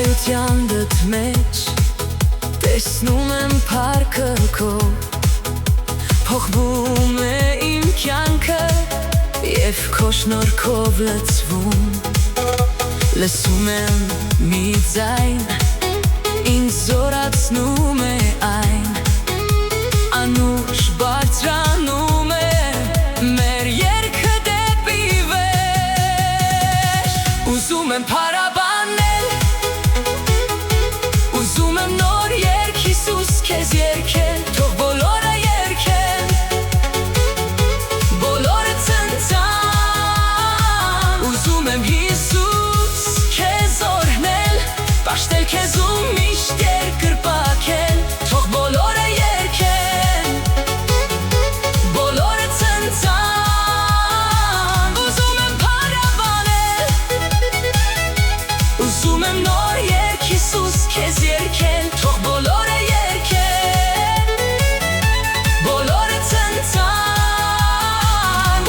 Վկայության դդ մեջ տեսնում եմ փառքը քո, փոխվում է իմ կյանքը և քո շնորհքով լցվում։ Լսում եմ մի ձայն, ինձ զորացնում է այն, անուշ բարձրանում է մեր երգը դեպի վեր։ Ուզում եմ փառաբանել, ուզում եմ նոր երգ Հիսուս քեզ երգել, թող բոլորը երգեն, բոլորը ցնցան։ Ուզում եմ Հիսուս քեզ օրհնել, պաշտել քեզ ու միշտ երկրպագել, թող բոլորը երգեն, բոլորը ցնցան։ Ուզում եմ փառաբանել, ուզում եմ նոր երգ Հիսուս քեզ երգել, թող բոլորը երգեն, բոլորը ցնցան։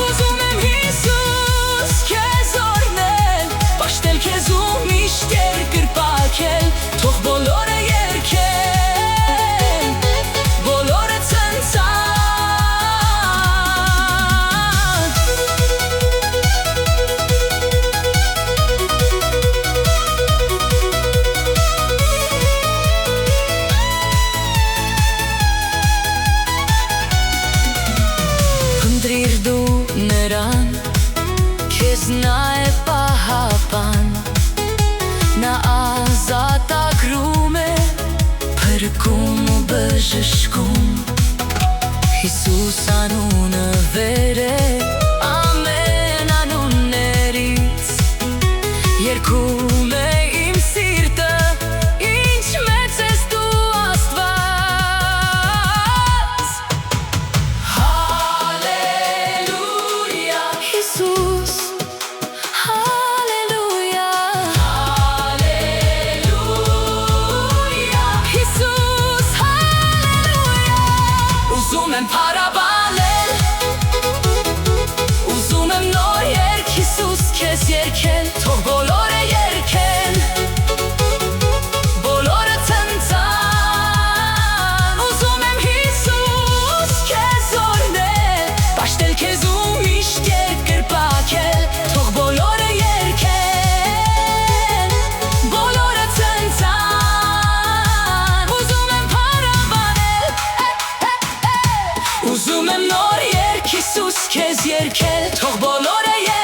Ուզում եմ Հիսուս քեզ օրհնել, պաշտել քեզ ու միշտ երկրպագել, թող բոլորը երգեն, բոլորը ցնցան։ Փնտրիր դու նրան, քեզ նա է պահապան, նա ազատագրում է, փրկում ու բժշկում։ Հիսուս անունը վեր է ամեն անուններից, երգում է իմ սիրտը, ինչ մեծ ես դու Աստված։ Հալելույա, Հիսուս, հալելույա, հալելույա, Հիսուս, հալելույա։ Ուզում եմ փառաբանել, ուզում եմ նոր երգ Հիսուս քեզ երգել, թող բոլորը երգեն, բոլորը ցնցան։ Ուզում եմ Հիսուս քեզ օրհնել, պաշտել քեզ ու միշտ երկրպագել, թող բոլորը երգեն, բոլորը ցնցան։ Ուզում եմ փառաբանել, ուզում եմ նոր երգ Հիսուս քեզ երգել, թող բոլորը երգեն,